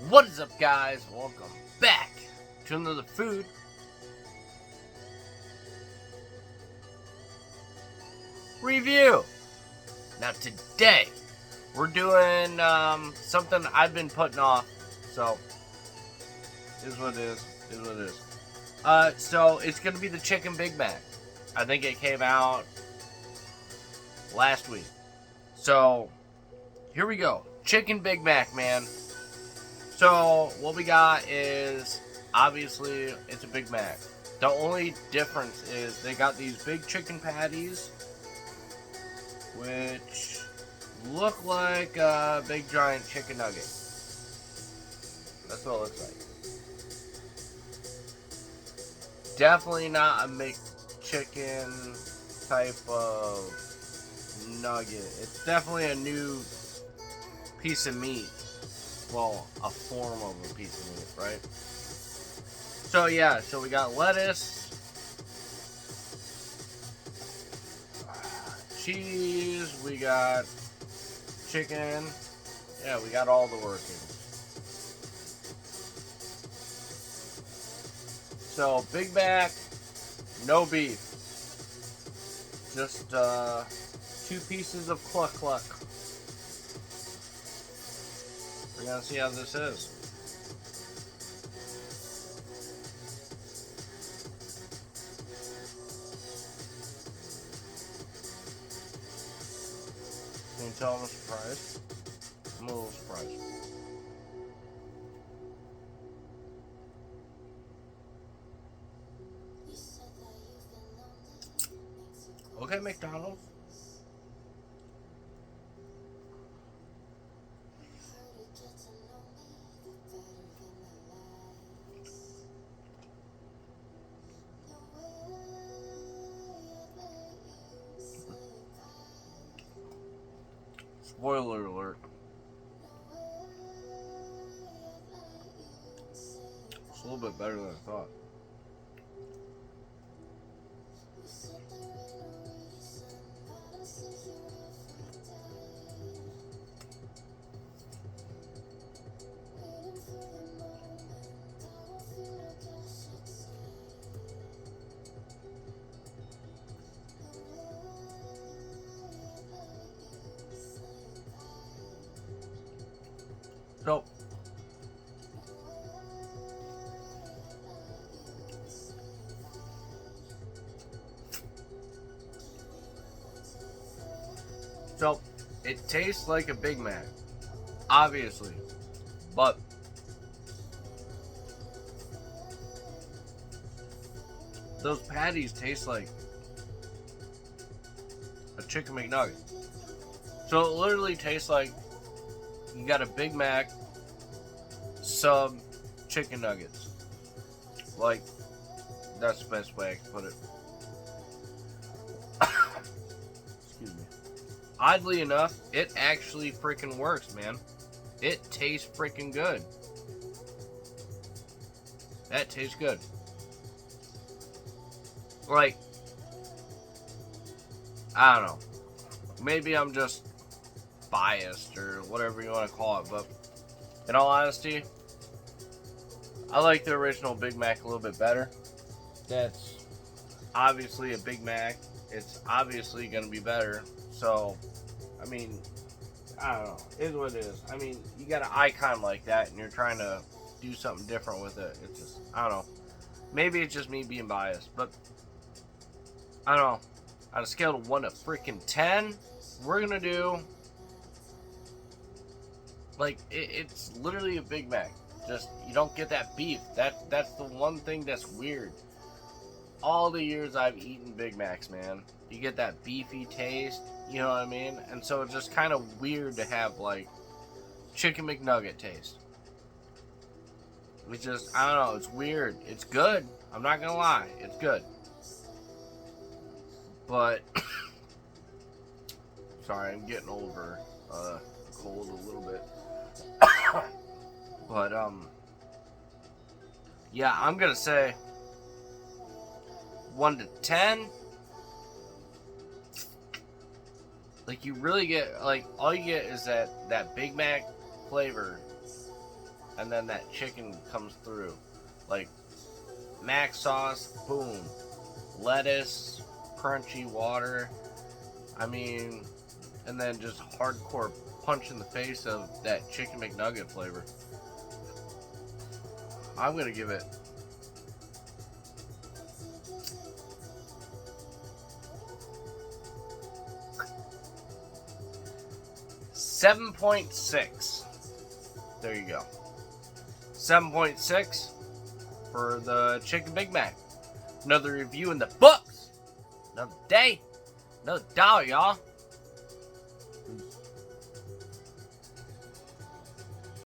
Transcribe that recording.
What is up, guys? Welcome back to another food review. Now today we're doing something I've been putting off, so is what it is. So it's gonna be the chicken Big Mac. I think it came out last week. So here we go. Chicken Big Mac, man. So what we got is, obviously, it's a Big Mac. The only difference is they got these big chicken patties, which look like a big giant chicken nugget. That's what it looks like. Definitely not a McChicken type of nugget. It's definitely a new piece of meat. Well, a form of a piece of meat, right? So yeah, so we got lettuce, cheese, we got chicken. Yeah, we got all the workings. So Big Mac, no beef, just 2 pieces of cluck cluck. We're gonna see how this is. Can you tell I'm surprised? I'm a little surprised. Okay, McDonald's. Spoiler alert. It's a little bit better than I thought. So, it tastes like a Big Mac, obviously, but those patties taste like a chicken McNugget. So it literally tastes like you got a Big Mac sub chicken nuggets. Like, that's the best way I can put it. Excuse me. Oddly enough, it actually freaking works, man. It tastes freaking good. That tastes good. Like, I don't know. Maybe I'm just biased or whatever you want to call it, but in all honesty, I like the original Big Mac a little bit better. That's obviously a Big Mac. It's obviously going to be better. So, I mean, I don't know. It is what it is. I mean, you got an icon like that and you're trying to do something different with it. It's just, I don't know. Maybe it's just me being biased, but I don't know. On a scale of 1 to freaking 10, we're going to do, like, it's literally a Big Mac. Just, you don't get that beef. That's the one thing that's weird. All the years I've eaten Big Macs, man, you get that beefy taste, you know what I mean? And so it's just kind of weird to have, like, chicken McNugget taste. It's just, I don't know, it's weird. It's good. I'm not gonna lie, it's good. But, sorry, I'm getting over cold a little bit. But, yeah, I'm gonna say 1 to 10. Like, you really get, like, all you get is that Big Mac flavor and then that chicken comes through. Like, mac sauce, boom. Lettuce, crunchy water. I mean, and then just hardcore punch in the face of that chicken McNugget flavor. I'm gonna give it 7.6. There you go. 7.6 for the Chicken Big Mac. Another review in the books. Another day. Another dollar, y'all.